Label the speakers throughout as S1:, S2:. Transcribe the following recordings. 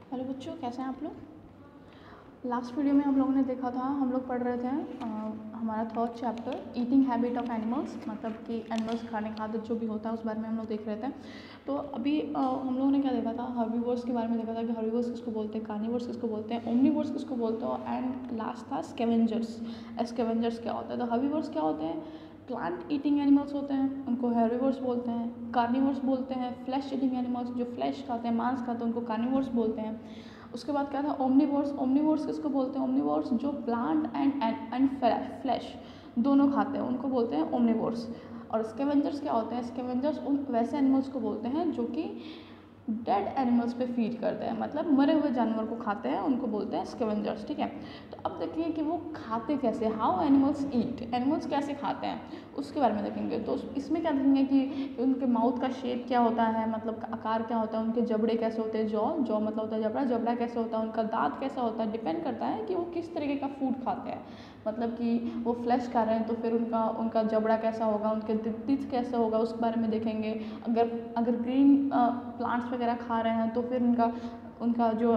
S1: Hello बच्चों, कैसे हैं आप लोग। लास्ट वीडियो में हम लोगों ने देखा था, हम लोग पढ़ रहे थे हमारा third chapter eating habit of animals, मतलब कि एनिमल्स खाने का आदत जो भी होता है उस बारे में हम लोग देख रहे थे। तो अभी हम लोगों ने क्या देखा था, हर्बीवोर्स के बारे में देखा था कि हर्बीवोर्स किसको बोलते हैं, कार्निवोर्स किसको बोलते हैं, ओमनीवोर्स किसको बोलते हैं, एंड लास्ट था स्कैवेंजर्स। स्कैवेंजर्स क्या होता है, तो हर्बीवोर्स क्या होते हैं, प्लांट ईटिंग एनिमल्स होते हैं, उनको हेर्बिवोर्स बोलते हैं। कार्निवोर्स बोलते हैं फ्लैश ईटिंग एनिमल्स, जो फ्लैश खाते हैं, मांस खाते हैं, उनको कार्निवोर्स बोलते हैं। उसके बाद क्या था, ओमनीवोर्स। ओमनीवोर्स किसको बोलते हैं, ओमनीवोर्स जो प्लांट एंड फ्लैश दोनों खाते हैं, उनको बोलते हैं ओमनीवोर्स। और स्कैवेंजर्स क्या होते हैं, स्कैवेंजर्स उन वैसे एनिमल्स को बोलते हैं जो कि डेड एनिमल्स पे फीड करते हैं, मतलब मरे हुए जानवर को खाते हैं, उनको बोलते हैं स्कैवेंजर्स। ठीक है, तो अब देखिए कि वो खाते कैसे, हाउ एनिमल्स ईट, एनिमल्स कैसे खाते हैं उसके बारे में देखेंगे। तो इसमें क्या देखेंगे कि उनके माउथ का शेप क्या होता है, मतलब आकार क्या होता है, उनके जबड़े कैसे होते हैं, जॉ मतलब होता है जबड़ा, जबड़ा कैसे होता है, उनका दांत कैसा होता है, डिपेंड करता है कि वो किस तरीके का फूड खाते हैं। मतलब कि वो फ्लैश खा रहे हैं तो फिर उनका जबड़ा कैसा होगा, उनके टीथ कैसा होगा, उस बारे में देखेंगे। अगर ग्रीन प्लांट्स वगैरह खा रहे हैं तो फिर उनका जो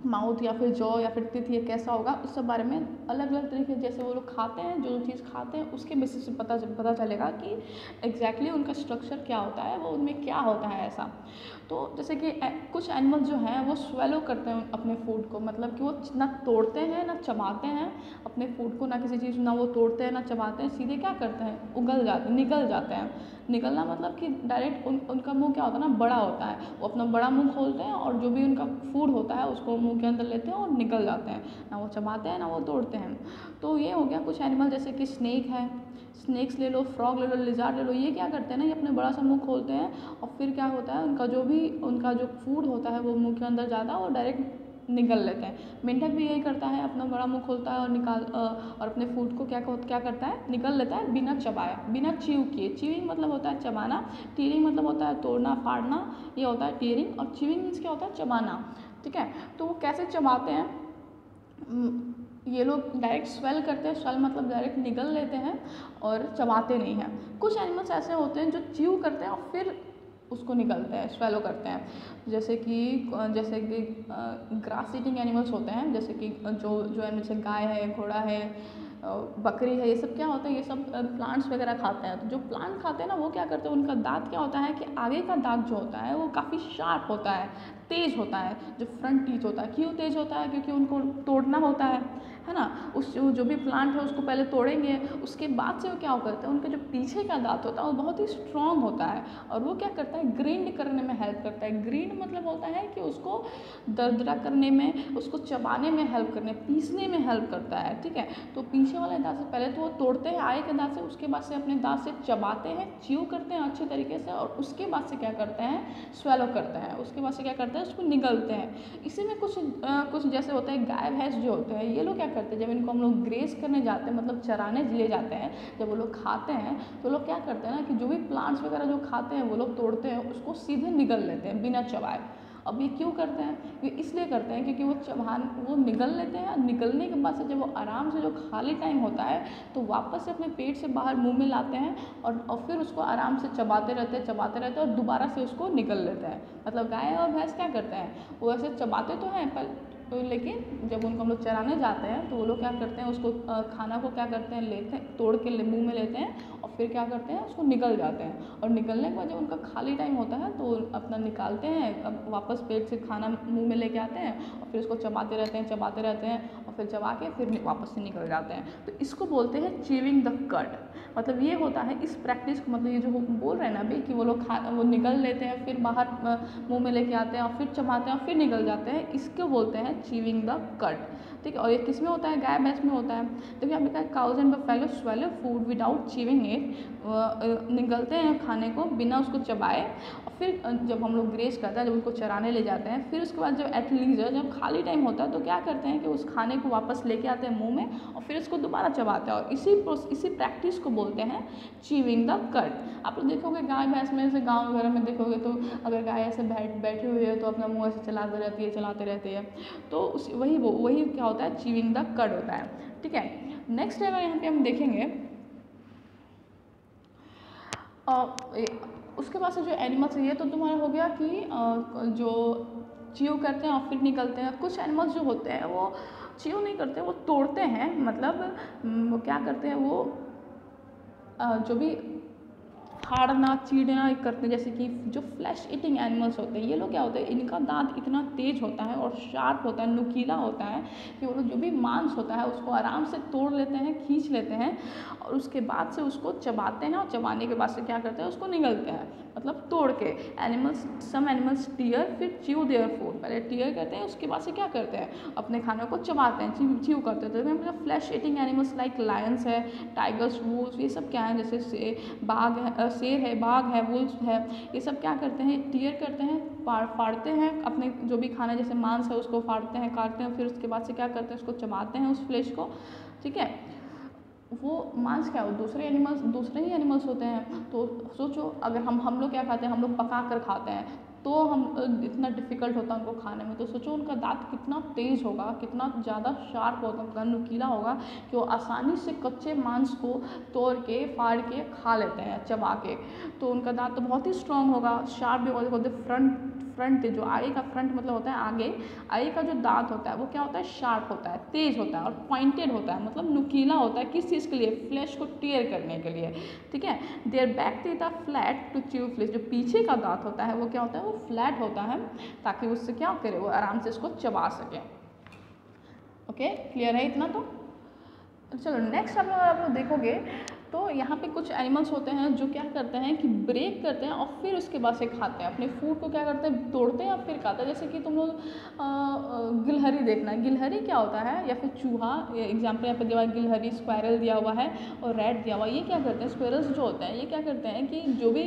S1: माउथ या फिर जॉ या फिर टीथ ये कैसा होगा, उस सब बारे में अलग अलग तरीके जैसे वो लोग खाते हैं, जो चीज़ खाते हैं उसके बेसिस से पता चलेगा कि एग्जैक्टली उनका स्ट्रक्चर क्या होता है, वो उनमें क्या होता है ऐसा। तो जैसे कि कुछ एनिमल जो हैं वो स्वेलो करते हैं अपने फूड को, मतलब कि वो ना तोड़ते हैं ना चबाते हैं अपने फूड को, ना किसी चीज़ ना वो तोड़ते हैं ना चबाते हैं, सीधे क्या करते हैं, निगल जाते हैं। निकलना मतलब कि डायरेक्ट उनका मुंह क्या होता है ना, बड़ा होता है, वो अपना बड़ा मुंह खोलते हैं और जो भी उनका फूड होता है उसको मुंह के अंदर लेते हैं और निकल जाते हैं, ना वो चबाते हैं ना वो तोड़ते हैं। तो ये हो गया कुछ एनिमल, जैसे कि स्नेक है, स्नेक्स ले लो, फ्रॉग ले लो, लिजार्ड ले लो, ये क्या करते हैं ना, ये अपने बड़ा सा मुंह खोलते हैं और फिर क्या होता है, उनका जो फूड होता है वो मुंह के अंदर जाता है और डायरेक्ट निगल लेते हैं। मेंढक भी यही करता है, अपना बड़ा मुंह खोलता है और अपने फूड को क्या करता है, निगल लेता है बिना चबाया, बिना च्यू किए। च्यूइंग मतलब होता है चबाना, टीयरिंग मतलब होता है तोड़ना फाड़ना, ये होता है टीयरिंग, और च्यूइंग मीन्स क्या होता है चबाना। ठीक है, तो वो कैसे चबाते हैं, ये लोग डायरेक्ट स्वेल करते हैं, स्वेल मतलब डायरेक्ट निगल लेते हैं और चबाते नहीं हैं। कुछ एनिमल्स ऐसे होते हैं जो च्यू करते हैं और फिर उसको निकलते हैं, स्वेलो करते हैं, जैसे कि ग्रास ईटिंग एनिमल्स होते हैं, जैसे कि जो एनिमल जैसे गाय है, घोड़ा है, बकरी है, ये सब क्या होता है, ये सब प्लांट्स वगैरह खाते हैं। तो जो प्लांट खाते हैं ना वो क्या करते हैं, उनका दांत क्या होता है कि आगे का दांत जो होता है वो काफ़ी शार्प होता है, तेज होता है, जो फ्रंट टीथ होता है। क्यों तेज होता है, क्योंकि उनको तोड़ना होता है ना। उस जो भी प्लांट है उसको पहले तोड़ेंगे, उसके बाद से वो क्या करते हैं, उनके जो पीछे का दांत होता है वो बहुत ही स्ट्रांग होता है और वो क्या करता है, ग्रींड करने में हेल्प करता है। ग्रींड मतलब होता है कि उसको दरदरा करने में, उसको चबाने में हेल्प करने, पीसने में हेल्प करता है। ठीक है, तो पीछे वाले दांत से पहले तो वो तोड़ते हैं आगे के दांत से, उसके बाद से अपने दांत से चबाते हैं, च्यू करते हैं अच्छे तरीके से, और उसके बाद से क्या करते हैं, स्वेलो करते हैं, उसके बाद से क्या करते हैं, उसको निगलते हैं। इसी में कुछ जैसे होता है गाय भैंस जो होते हैं, ये लोग क्या करते हैं, जब इनको हम लोग ग्रेस करने जाते हैं, मतलब चराने ले जाते हैं, जब वो लोग खाते हैं तो लोग क्या करते हैं ना कि जो भी प्लांट्स वगैरह जो खाते हैं वो लोग तोड़ते हैं, उसको सीधे निगल लेते हैं बिना चबाए। अब ये क्यों करते हैं, ये इसलिए करते हैं क्योंकि वो निगल लेते हैं, निगलने के बाद से जब वो आराम से जो खाली टाइम होता है तो वापस से अपने पेट से बाहर मुंह में लाते हैं और फिर उसको आराम से चबाते रहते हैं और दोबारा से उसको निगल लेते हैं। मतलब गाय और भैंस क्या करते हैं, वो ऐसे चबाते तो हैं तो लेकिन जब उनको हम लोग चराने जाते हैं तो वो लोग क्या करते हैं, उसको खाना को क्या करते हैं, लेते हैं तोड़ के मुंह में लेते हैं और फिर क्या करते हैं, उसको निगल जाते हैं, और निगलने के बाद जब उनका खाली टाइम होता है तो अपना निकालते हैं, अब वापस पेट से खाना मुंह में लेके आते हैं और फिर उसको चबाते रहते हैं और फिर चबा के फिर वापस से निकल जाते हैं। तो इसको बोलते हैं च्यूइंग द कड। मतलब ये होता है इस प्रैक्टिस को, मतलब ये जो बोल रहे हैं ना अभी कि वो निगल लेते हैं, फिर बाहर मुंह में लेके आते हैं और फिर चबाते हैं और फिर निकल जाते हैं, इसको बोलते हैं च्यूइंग द कड। ठीक है, और ये किस में होता है, गाय भैंस में होता है। देखिए आपने कहा cows and buffalo swallow food without chewing it, निगलते हैं खाने को बिना उसको चबाए, और फिर जब हम लोग ग्रेस करते हैं, जब उनको चराने ले जाते हैं, फिर उसके बाद जब एट लीजर, जब खाली टाइम होता है तो क्या करते हैं कि उस खाने को वापस लेके आते हैं मुंह में और फिर उसको दोबारा चबाते हैं, और इसी प्रैक्टिस को बोलते हैं च्यूइंग द कड। आप लोग देखोगे गाय भैंस में, जैसे गाँव वगैरह में देखोगे तो अगर गाय ऐसे बैठी हुई है तो अपना मुँह ऐसे चलाते रहती है, तो वही क्या होता है, च्यूइंग द कड होता है। ठीक है, नेक्स्ट अगर यहाँ पे हम देखेंगे उसके बाद से जो एनिमल्स है, ये तो तुम्हारा हो गया कि जो च्यू करते हैं और फिर निकलते हैं। कुछ एनिमल्स जो होते हैं वो च्यू नहीं करते, वो तोड़ते हैं, मतलब वो क्या करते हैं, वो जो भी फाड़ना चीड़ना करते हैं। जैसे कि जो फ्लैश ईटिंग एनिमल्स होते हैं, ये लोग क्या होते हैं, इनका दांत इतना तेज होता है और शार्प होता है, नुकीला होता है कि वो लोग जो भी मांस होता है उसको आराम से तोड़ लेते हैं, खींच लेते हैं और उसके बाद से उसको चबाते हैं और चबाने के बाद से क्या करते हैं, उसको निगलते हैं, मतलब तोड़ के। एनिमल्स, सम एनिमल्स टीयर फिर च्यू देयर फूड, पहले टीयर करते हैं उसके बाद से क्या करते हैं, अपने खाने को चबाते हैं, च्यू करते हैं। तो मतलब flesh eating animals like Lions है, टाइगर्स, वुल्व्स, ये सब क्या है, जैसे बाघ है, शेर है, बाघ है, वुल्फ है, ये सब क्या करते हैं, टीयर करते हैं, फाड़ते हैं अपने जो भी खाना जैसे मांस है उसको फाड़ते हैं, काटते हैं, फिर उसके बाद से क्या करते हैं, उसको चबाते हैं उस फ्लेश को, ठीक है। वो मांस क्या हो, दूसरे ही एनिमल्स होते हैं। तो सोचो अगर हम लोग क्या खाते हैं, हम लोग पका कर खाते हैं, तो हम इतना डिफ़िकल्ट होता है उनको खाने में। तो सोचो उनका दांत कितना तेज़ होगा, कितना ज़्यादा शार्प होगा, नुकीला होगा कि वो आसानी से कच्चे मांस को तोड़ के फाड़ के खा लेते हैं चबा के। तो उनका दांत तो बहुत ही स्ट्रॉन्ग होगा, शार्प भी होगा। फ्रंट जो आगे का फ्रंट मतलब होता है आगे का जो दांत होता है वो क्या होता है, शार्प होता है, तेज होता है और पॉइंटेड होता है, मतलब नुकीला होता है। किस चीज़ के लिए, फ्लैश को टीयर करने के लिए, ठीक है। Their back teeth are flat to chew flesh, जो पीछे का दांत होता है वो क्या होता है, वो फ्लैट होता है ताकि उससे क्या करे, वो आराम से इसको चबा सके। ओके, क्लियर है इतना। तो चलो नेक्स्ट आप लोग देखोगे तो यहाँ पे कुछ एनिमल्स होते हैं जो क्या करते हैं कि ब्रेक करते हैं और फिर उसके बाद से खाते हैं, अपने फूड को क्या करते हैं, तोड़ते हैं और फिर खाते हैं। जैसे कि तुम लोग गिलहरी देखना, गिलहरी क्या होता है, या फिर चूहा, एग्जाम्पल यहाँ पे दिया हुआ है गिलहरी, स्क्वायरल दिया हुआ है और रैट दिया हुआ है। ये क्या करते हैं, स्क्वायरल्स जो होते हैं ये क्या करते हैं कि जो भी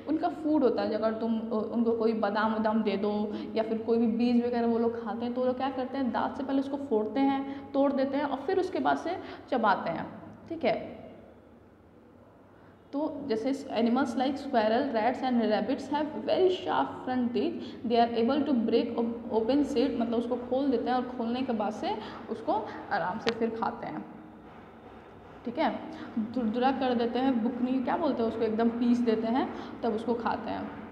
S1: उनका फूड होता है, अगर तुम उनको कोई बादाम वादाम दे दो या फिर कोई भी बीज वगैरह वो लोग खाते हैं, तो वो लोग क्या करते हैं, दांत से पहले उसको फोड़ते हैं, तोड़ देते हैं और फिर उसके बाद से चबाते हैं, ठीक है। तो जैसे animals like squirrel, rats and rabbits have very sharp front teeth, they are able to break open seed, मतलब उसको खोल देते हैं और खोलने के बाद से उसको आराम से फिर खाते हैं, ठीक है। दुरदुरा कर देते हैं, बुकनी क्या बोलते हैं उसको, एकदम पीस देते हैं तब उसको खाते हैं।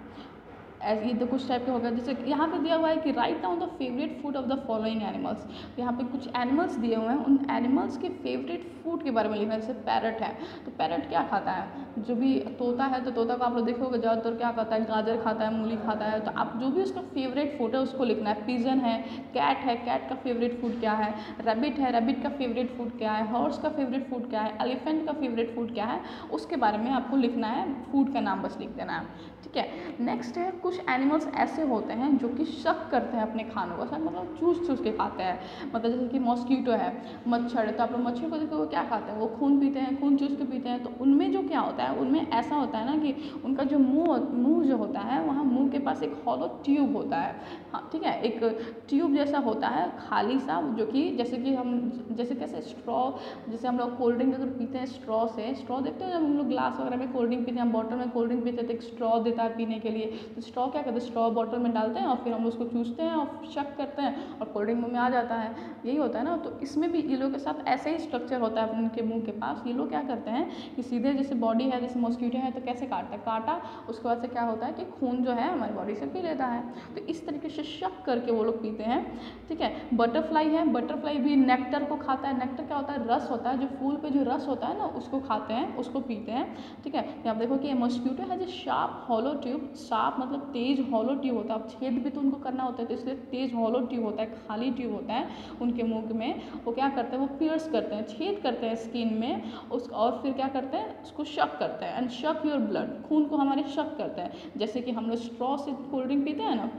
S1: ये तो कुछ टाइप के हो गया। जैसे यहाँ पे दिया हुआ है कि write down the favourite food of the following animals. यहाँ पे कुछ एनिमल्स दिए हुए हैं, उन एनिमल्स के फेवरेट फूड के बारे में लिखना है। जैसे पैरट है, तो पैरट क्या खाता है, जो भी तोता है तो तोता को आप लोग देखोगे ज़्यादातर क्या खाता है, गाजर खाता है, मूली खाता है। तो आप जो भी उसका फेवरेट फूड है उसको लिखना है। पिजन है, कैट का फेवरेट फूड क्या है, रैबिट है, रैबिट का फेवरेट फूड क्या है, हॉर्स का फेवरेट फूड क्या है, एलिफेंट का फेवरेट फूड क्या है, उसके बारे में आपको लिखना है, फूड का नाम बस लिख देना है, ठीक है। नेक्स्ट है, कुछ एनिमल्स ऐसे होते हैं जो कि शक करते हैं अपने खानों को, सब मतलब चूस के खाते हैं। मतलब जैसे कि मॉस्किटो है, मच्छर है, तो आप लोग मच्छर को देखो वो क्या खाते हैं, वो खून पीते हैं, खून चूस के पीते हैं। तो उनमें जो क्या होता है, उनमें ऐसा होता है ना कि उनका जो मुंह जो होता है, वहाँ मुंह के पास एक हॉलो ट्यूब होता है, हाँ ठीक है, एक ट्यूब जैसा होता है खाली सा, जो कि जैसे कि हम कैसे स्ट्रॉ, जैसे हम लोग कोल्ड ड्रिंक अगर पीते हैं स्ट्रॉ से, स्ट्रॉ देखते हैं जब हम लोग ग्लास वगैरह में कोल्ड ड्रिंक पीते हैं, बॉटल में कोल्ड ड्रिंक पीते हैं तो एक स्ट्रॉ देता है पीने के लिए। तो स्ट्रॉ क्या करते हैं, स्ट्रॉ बॉटल में डालते हैं और फिर हम उसको चूसते हैं और शक करते हैं और कोल्ड ड्रिंक मुँह में आ जाता है, यही होता है ना। तो इसमें भी ये लोग के साथ ऐसे ही स्ट्रक्चर होता है उनके मुंह के पास। ये लोग क्या करते हैं कि सीधे जैसे बॉडी है, जैसे मॉस्किटो है तो कैसे काटा, उसके बाद से क्या होता है कि खून जो है हमारी बॉडी से पी लेता है। तो इस तरीके से शक करके वो लोग पीते हैं, ठीक है। बटरफ्लाई है, बटरफ्लाई भी नेक्टर को खाता है। नेक्टर क्या होता है, रस होता है, जो फूल पे जो रस होता है ना उसको खाते हैं, उसको पीते हैं, ठीक है। आप देखो कि मॉस्किटो है जो शार्प हॉलो ट्यूब, शार्प मतलब तेज हॉलो ट्यूब होता है। अब छेद भी तो उनको करना होता है, तो इसलिए तेज हॉलो ट्यूब होता है, खाली ट्यूब होता है उनके मुंह में। वो क्या करते हैं, वो पियर्स करते हैं, छेद करते हैं स्किन में और फिर क्या करते हैं, उसको शक करते हैं। एंड शक योर ब्लड, खून को हमारे शक करते हैं। जैसे कि हम लोग स्ट्रॉ से कोल्ड ड्रिंक पीते हैं ना,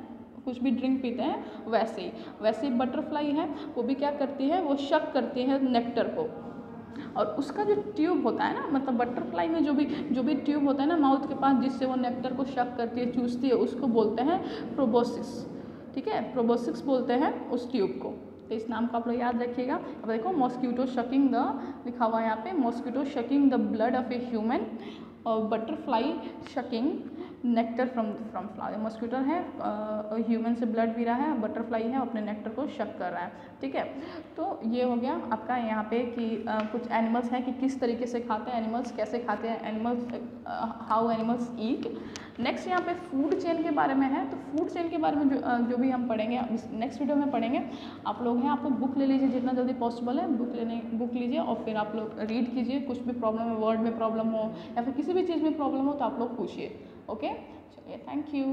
S1: कुछ भी ड्रिंक पीते हैं, वैसे ही बटरफ्लाई है, वो भी क्या करती है, वो शक करती है नेक्टर को। और उसका जो ट्यूब होता है ना, मतलब बटरफ्लाई में जो भी ट्यूब होता है ना माउथ के पास, जिससे वो नेक्टर को शक करती है, चूसती है, उसको बोलते हैं प्रोबोसिस, ठीक है। प्रोबोसिस बोलते हैं उस ट्यूब को। तो इस नाम को आप लोग याद रखिएगा। अब देखो मॉस्किटो शकिंग द, लिखा हुआ है यहाँ पे, mosquito sucking the blood of a human और butterfly sucking nectar from flower. Mosquito है, ह्यूमन से ब्लड पी रहा है, बटरफ्लाई है अपने नेक्टर को शक कर रहा है, ठीक है। तो ये हो गया आपका यहाँ पे कि कुछ एनिमल्स हैं कि किस तरीके से खाते हैं, एनिमल्स कैसे खाते हैं, animals how animals eat, next यहाँ पे फूड चेन के बारे में है, तो फूड चेन के बारे में जो भी हम पढ़ेंगे नेक्स्ट वीडियो में पढ़ेंगे। आप लोग हैं, आप लोग बुक ले लीजिए जितना जल्दी पॉसिबल है, बुक लीजिए और फिर आप लोग रीड कीजिए। कुछ भी प्रॉब्लम है, वर्ड में प्रॉब्लम हो या फिर किसी भी चीज़ में प्रॉब्लम हो तो आप लोग पूछिए। ओके, चलिए, थैंक यू।